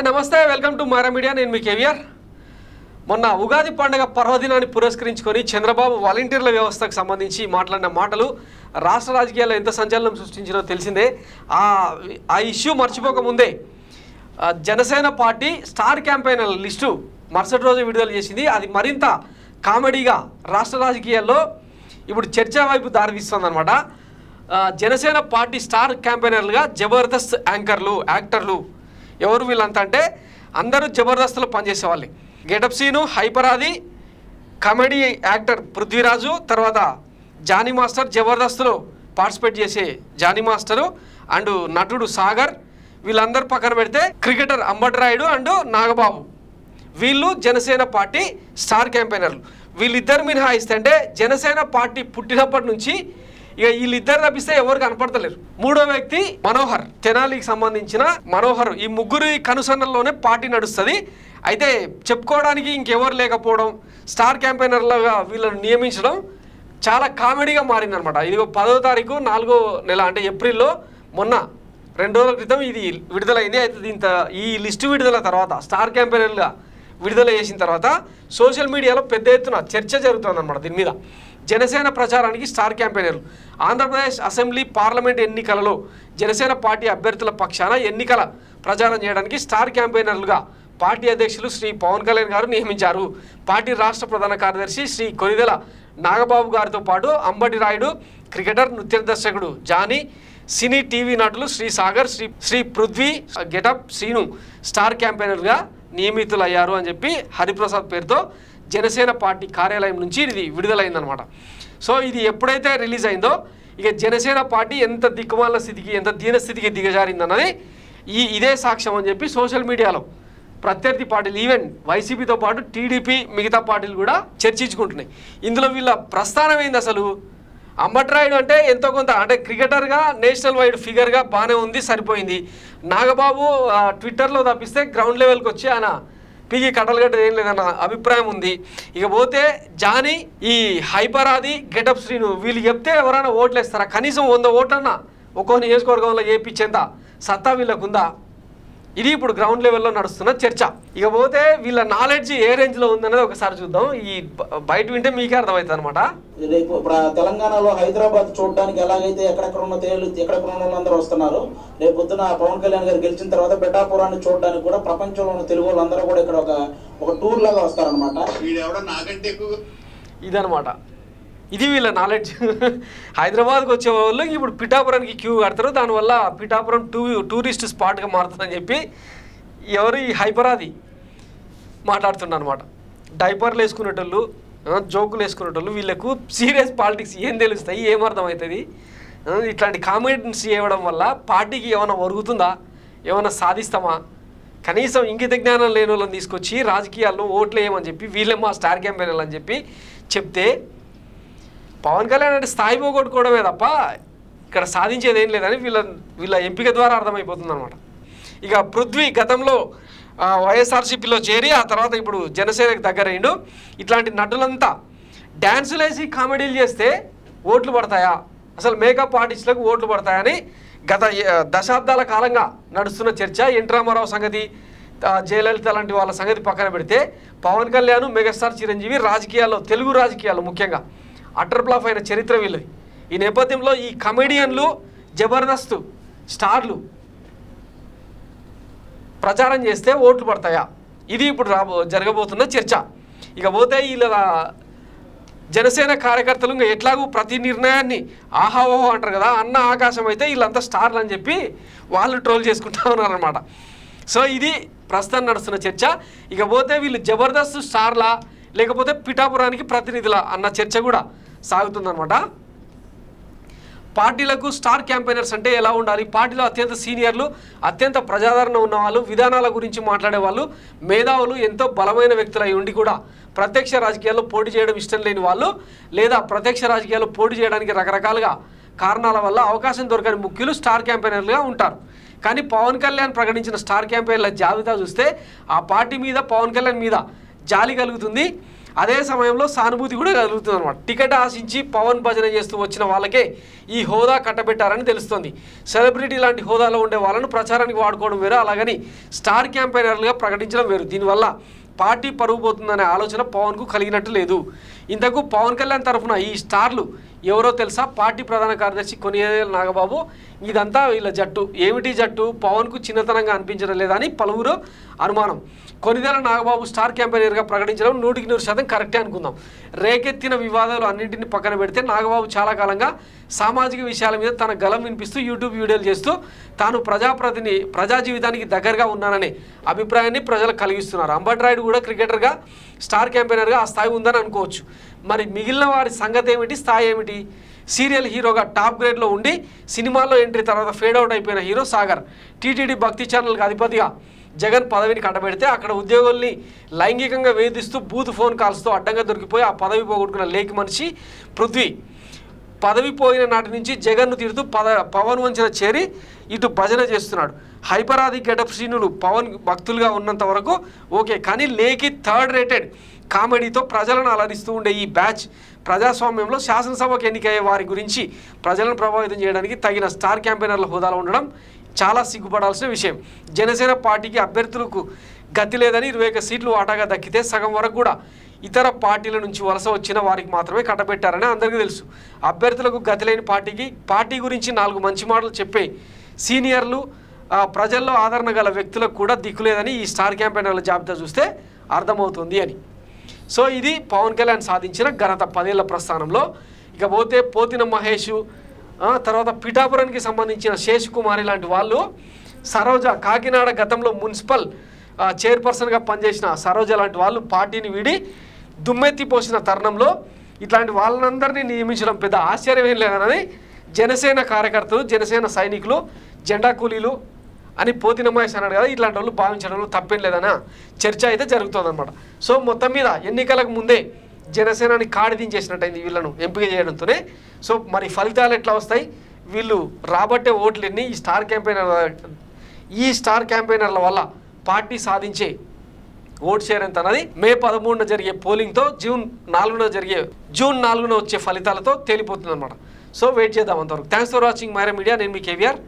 Hi నమస్తే welcome to Mara media నేను మీ కేవీఆర్ మొన్న ఉగాది పండుగ పర్వదినాన్ని పురస్కరించుకొని చంద్రబాబు వాలంటీర్ల వ్యవస్థకు సంబంధించి మాట్లాడిన మాటలు రాష్ట్ర రాజకీయాల్లో ఎంత సంచలనం సృష్టించినో తెలిసిందే ఆ ఇష్యూ మర్చిపోక ముందే జనసేన పార్టీ స్టార్ క్యాంపెయినర్ల లిస్టు మరుసటి రోజు విడుదల చేసింది అది మరింత కామెడీగా రాష్ట్ర రాజకీయాల్లో ఇప్పుడు చర్చ వైపు దారితీస్తుందన్నమాట జనసేన పార్టీ స్టార్ క్యాంపెయినర్లుగా జబర్దస్త్ యాక్టర్లు ఎవరు వీళ్ళంతా అంటే అందరూ జబర్దస్త్లో పనిచేసేవాళ్ళు గెటప్ సీను హైపరాది కామెడీ యాక్టర్ పృథ్వీరాజు తర్వాత జానీ మాస్టర్ జబర్దస్త్లో పార్టిసిపేట్ చేసే జానీ మాస్టరు అండ్ నటుడు సాగర్ వీళ్ళందరూ పక్కన పెడితే క్రికెటర్ అంబటి రాయుడు అండ్ నాగబాబు వీళ్ళు జనసేన పార్టీ స్టార్ క్యాంపెయినర్లు వీళ్ళిద్దరు మినహాయిస్తే అంటే జనసేన పార్టీ పుట్టినప్పటి నుంచి ఇక వీళ్ళిద్దరు తప్పిస్తే ఎవరు కనపడతలేరు మూడో వ్యక్తి మనోహర్ తెనాలికి సంబంధించిన మనోహర్ ఈ ముగ్గురు కనుసన్నల్లోనే పార్టీ నడుస్తుంది అయితే చెప్పుకోవడానికి ఇంకెవరు లేకపోవడం స్టార్ క్యాంపెయినర్లుగా వీళ్ళని నియమించడం చాలా కామెడీగా మారిందనమాట ఇది 10వ తారీఖు 4వ నెల అంటే ఏప్రిల్లో మొన్న 2 రోజుల క్రితం ఇది విడుదలైంది అయితే ఈ లిస్టు విడుదల తర్వాత స్టార్ క్యాంపెయినర్లుగా విడుదల చేసిన తర్వాత సోషల్ మీడియాలో పెద్ద ఎత్తున చర్చ జరుగుతుందన్నమాట దీని మీద జనసేన ప్రచారానికి స్టార్ క్యాంపెయినర్లు ఆంధ్రప్రదేశ్ అసెంబ్లీ పార్లమెంట్ ఎన్నికలలో జనసేన పార్టీ అభ్యర్థుల పక్షాన ఎన్నికల ప్రచారం చేయడానికి స్టార్ క్యాంపెయినర్లుగా పార్టీ అధ్యక్షులు శ్రీ పవన్ కళ్యాణ్ గారు నియమించారు పార్టీ రాష్ట్ర ప్రధాన కార్యదర్శి శ్రీ కొనిదెల నాగబాబు గారితో పాటు అంబటి రాయుడు క్రికెటర్ నృత్య దర్శకుడు జానీ సినీ టీవీ నటులు శ్రీ సాగర్ శ్రీ పృథ్వీ గెటప్ శ్రీను స్టార్ క్యాంపెయినర్గా నియమితులయ్యారు అని చెప్పి హరిప్రసాద్ పేరుతో జనసేన పార్టీ కార్యాలయం నుంచి ఇది విడుదలైందనమాట సో ఇది ఎప్పుడైతే రిలీజ్ అయిందో ఇక జనసేన పార్టీ ఎంత దిక్కుమాల స్థితికి ఎంత దీనస్థితికి దిగజారిందన్నది ఇదే సాక్ష్యం అని చెప్పి సోషల్ మీడియాలో ప్రత్యర్థి పార్టీలు ఈవెన్ వైసీపీతో పాటు టీడీపీ మిగతా పార్టీలు కూడా చర్చించుకుంటున్నాయి ఇందులో వీళ్ళ ప్రస్థానం ఏంది అసలు అంబటి రాయుడు అంటే ఎంతో కొంత అంటే క్రికెటర్గా నేషనల్ వైడ్ ఫిగర్గా బాగానే ఉంది సరిపోయింది నాగబాబు ట్విట్టర్లో తప్పిస్తే గ్రౌండ్ లెవెల్కి వచ్చి ఆయన పీకి కట్టలుగడ్డ ఏం లేదన్న అభిప్రాయం ఉంది ఇక పోతే జానీ ఈ హైపరాది గెటప్ శ్రీను వీళ్ళు చెప్తే ఎవరైనా ఓట్లు వేస్తారా కనీసం 100 ఓట్లన్నా ఒక్కో నియోజకవర్గంలో వేయించేంత సత్తా వీళ్ళకుందా ఇది ఇప్పుడు గ్రౌండ్ లెవెల్లో నడుస్తున్న చర్చ ఇక పోతే వీళ్ళ నాలెడ్జ్ ఏ రేంజ్లో ఉందనేది ఒకసారి చూద్దాం ఈ బయట వింటే మీకే అర్థమవుతుంది అనమాట రేపు తెలంగాణలో హైదరాబాద్ చూడడానికి ఎలాగైతే ఎక్కడెక్కడ ఉన్న తేలు ఎక్కడెక్కడ ఉన్న వాళ్ళందరూ వస్తున్నారు రేపు పొద్దున పవన్ కళ్యాణ్ గారు గెలిచిన తర్వాత పిఠాపురాన్ని చూడడానికి కూడా ప్రపంచంలో ఉన్న తెలుగు వాళ్ళందరూ కూడా ఇక్కడ ఒక టూర్ లాగా వస్తారనమాట ఇదనమాట ఇది వీళ్ళ నాలెడ్జ్ హైదరాబాద్కి వచ్చే వాళ్ళు ఇప్పుడు పిఠాపురానికి క్యూ కడతారు దానివల్ల పిఠాపురం టూరిస్ట్ స్పాట్గా మారుతుందని చెప్పి ఎవరు ఈ హైపరాది మాట్లాడుతున్నారు అనమాట డైపర్లు వేసుకునేటోళ్ళు జోకులు వేసుకునేటోళ్ళు వీళ్ళకు సీరియస్ పాలిటిక్స్ ఏం తెలుస్తాయి ఏమర్థమవుతుంది ఇట్లాంటి కామెంట్స్ చేయడం వల్ల పార్టీకి ఏమైనా ఒరుగుతుందా ఏమైనా సాధిస్తామా కనీసం ఇంగిత జ్ఞానం లేని వాళ్ళని తీసుకొచ్చి రాజకీయాల్లో ఓట్లు వేయమని చెప్పి వీళ్ళే మా స్టార్ క్యాంపెయినర్లు అని చెప్పి చెప్తే పవన్ కళ్యాణ్ అంటే స్థాయి పోగొట్టుకోవడమే తప్ప ఇక్కడ సాధించేది ఏం లేదని వీళ్ళ ఎంపిక ద్వారా అర్థమైపోతుంది అనమాట ఇక పృథ్వీ గతంలో వైఎస్ఆర్సీపీలో చేరి ఆ తర్వాత ఇప్పుడు జనసేనకు దగ్గరైండు ఇట్లాంటి నటులంతా డ్యాన్సులు వేసి కామెడీలు చేస్తే ఓట్లు పడతాయా అసలు మేకప్ ఆర్టిస్టులకు ఓట్లు పడతాయని గత దశాబ్దాల కాలంగా నడుస్తున్న చర్చ ఎన్టీ రామారావు సంగతి జయలలిత లాంటి వాళ్ళ సంగతి పక్కన పెడితే పవన్ కళ్యాణ్ మెగాస్టార్ చిరంజీవి రాజకీయాల్లో తెలుగు రాజకీయాల్లో ముఖ్యంగా అటర్ ఫ్లాప్ అయిన చరిత్ర వీళ్ళది ఈ నేపథ్యంలో ఈ కమెడియన్లు జబర్దస్త్ స్టార్లు ప్రచారం చేస్తే ఓట్లు పడతాయా ఇది ఇప్పుడు జరగబోతున్న చర్చ ఇక పోతే వీళ్ళ జనసేన కార్యకర్తలు ఇంకా ఎట్లాగూ ప్రతి నిర్ణయాన్ని ఆహావోహో అంటారు కదా అన్న ఆకాశం అయితే వీళ్ళంతా స్టార్లు అని చెప్పి వాళ్ళు ట్రోల్ చేసుకుంటా ఉన్నారనమాట సో ఇది ప్రస్తుతం నడుస్తున్న చర్చ ఇక పోతే వీళ్ళు జబర్దస్త్ స్టార్లా లేకపోతే పిఠాపురానికి ప్రతినిధుల అన్న చర్చ కూడా సాగుతుందన్నమాట పార్టీలకు స్టార్ క్యాంపెయినర్స్ అంటే ఎలా ఉండాలి పార్టీలో అత్యంత సీనియర్లు అత్యంత ప్రజాదరణ ఉన్నవాళ్ళు విధానాల గురించి మాట్లాడే వాళ్ళు మేధావులు ఎంతో బలమైన వ్యక్తులు అయి ఉండి కూడా ప్రత్యక్ష రాజకీయాల్లో పోటీ చేయడం ఇష్టం లేని వాళ్ళు లేదా ప్రత్యక్ష రాజకీయాల్లో పోటీ చేయడానికి రకరకాలుగా కారణాల వల్ల అవకాశం దొరకని ముఖ్యులు స్టార్ క్యాంపెయినర్లుగా ఉంటారు కానీ పవన్ కళ్యాణ్ ప్రకటించిన స్టార్ క్యాంపెయినర్ల జాబితా చూస్తే ఆ పార్టీ మీద పవన్ కళ్యాణ్ మీద జాలి కలుగుతుంది అదే సమయంలో సానుభూతి కూడా కలుగుతుంది అనమాట. టికెట్ ఆశించి పవన్ భజన చేస్తూ వచ్చిన వాళ్ళకే ఈ హోదా కట్టబెట్టారని తెలుస్తోంది. సెలబ్రిటీ లాంటి హోదాలో ఉండే వాళ్ళను ప్రచారానికి వాడుకోవడం వేరు, అలాగని స్టార్ క్యాంపెయినర్లుగా ప్రకటించడం వేరు. దీనివల్ల పార్టీ పరుగు పోతుందనే ఆలోచన పవన్కు కలిగినట్టు లేదు. ఇంతకు పవన్ కళ్యాణ్ తరఫున ఈ స్టార్లు ఎవరో తెలుసా? పార్టీ ప్రధాన కార్యదర్శి కొనిదేల నాగబాబు. ఇదంతా వీళ్ళ జట్టు. ఏమిటి జట్టు? పవన్కు చిన్నతనంగా అనిపించడం లేదని పలువురు అనుమానం. కొనిదేల నాగబాబు స్టార్ క్యాంపెయినర్గా ప్రకటించడం 100% కరెక్టే అనుకుందాం. రేకెత్తిన వివాదాలు అన్నింటినీ పక్కన పెడితే నాగబాబు చాలా కాలంగా సామాజిక విషయాల మీద తన గలం వినిపిస్తూ యూట్యూబ్ వీడియోలు చేస్తూ తాను ప్రజా జీవితానికి దగ్గరగా ఉన్నాననే అభిప్రాయాన్ని ప్రజలు కలిగిస్తున్నారు. అంబటి రాయుడు కూడా క్రికెటర్గా స్టార్ క్యాంపెయినర్గా ఆ స్థాయి ఉందని అనుకోవచ్చు. మరి మిగిలిన వారి సంగతి ఏమిటి, స్థాయి ఏమిటి? సీరియల్ హీరోగా టాప్ గ్రేడ్లో ఉండి సినిమాల్లో ఎంట్రీ తర్వాత ఫేడ్ అవుట్ అయిపోయిన హీరో సాగర్. టీటీడీ భక్తి ఛానల్కి అధిపతిగా జగన్ పదవిని కట్టబెడితే అక్కడ ఉద్యోగుల్ని లైంగికంగా వేధిస్తూ బూత్ ఫోన్ కాల్స్తో అడ్డంగా దొరికిపోయి ఆ పదవి పోగొట్టుకున్న లేఖి మనిషి పృథ్వీ. పదవి పోయిన నాటి నుంచి జగన్ను తిడుతూ పవన్ వంచన చేరి ఇటు భజన చేస్తున్నాడు. హైపరాది గెటప్ శ్రీనులు పవన్ భక్తులుగా ఉన్నంత వరకు ఓకే, కానీ లేఖి థర్డ్ రేటెడ్ కామెడీతో ప్రజలను అలరిస్తూ ఉండే ఈ బ్యాచ్ ప్రజాస్వామ్యంలో శాసనసభకు ఎన్నికయ్యే వారి గురించి ప్రజలను ప్రభావితం చేయడానికి తగిన స్టార్ క్యాంపెయినర్ల హోదాలో ఉండడం చాలా సిగ్గుపడాల్సిన విషయం. జనసేన పార్టీకి అభ్యర్థులకు గతి లేదని 21 సీట్లు వాటాగా దక్కితే సగం వరకు కూడా ఇతర పార్టీల నుంచి వలస వచ్చిన వారికి మాత్రమే కట్టబెట్టారని అందరికీ తెలుసు. అభ్యర్థులకు గతి లేని పార్టీ గురించి 4 మంచి మాటలు చెప్పే సీనియర్లు, ప్రజల్లో ఆదరణ గల వ్యక్తులకు కూడా దిక్కులేదని ఈ స్టార్ క్యాంపెయినర్ల జాబితా చూస్తే అర్థమవుతుంది అని. సో ఇది పవన్ కళ్యాణ్ సాధించిన ఘనత 10 ఏళ్ల ప్రస్థానంలో. ఇకపోతే పోతిన మహేష్, తర్వాత పిఠాపురానికి సంబంధించిన శేషకుమారి లాంటి వాళ్ళు, సరోజ కాకినాడ గతంలో మున్సిపల్ చైర్పర్సన్గా పనిచేసిన సరోజ లాంటి వాళ్ళు పార్టీని వీడి దుమ్మెత్తిపోసిన తరుణంలో ఇట్లాంటి వాళ్ళందరినీ నియమించడం పెద్ద ఆశ్చర్యం ఏం లేదన్నది జనసేన కార్యకర్తలు, జనసేన సైనికులు, జెండా కూలీలు అని పోతిన మహేష్ అన్నాడు కదా, ఇట్లాంటి వాళ్ళు భావించడంలో తప్పేం లేదన్న చర్చ అయితే జరుగుతుందన్నమాట. సో మొత్తం మీద ఎన్నికలకు ముందే జనసేనని కాడిదించేసినట్టయింది వీళ్ళను ఎంపిక చేయడంతోనే. సో మరి ఫలితాలు ఎట్లా వస్తాయి, వీళ్ళు రాబట్టే ఓట్లు ఎన్ని, ఈ స్టార్ క్యాంపెయినర్ల వల్ల పార్టీ సాధించే ఓట్ షేర్ ఎంత అన్నది మే 13న జరిగే పోలింగ్తో జూన్ 4న వచ్చే ఫలితాలతో తేలిపోతుంది అనమాట. సో వెయిట్ చేద్దాం అంతవరకు. Thanks for watching Myra Media. నేను మీ కేవీఆర్.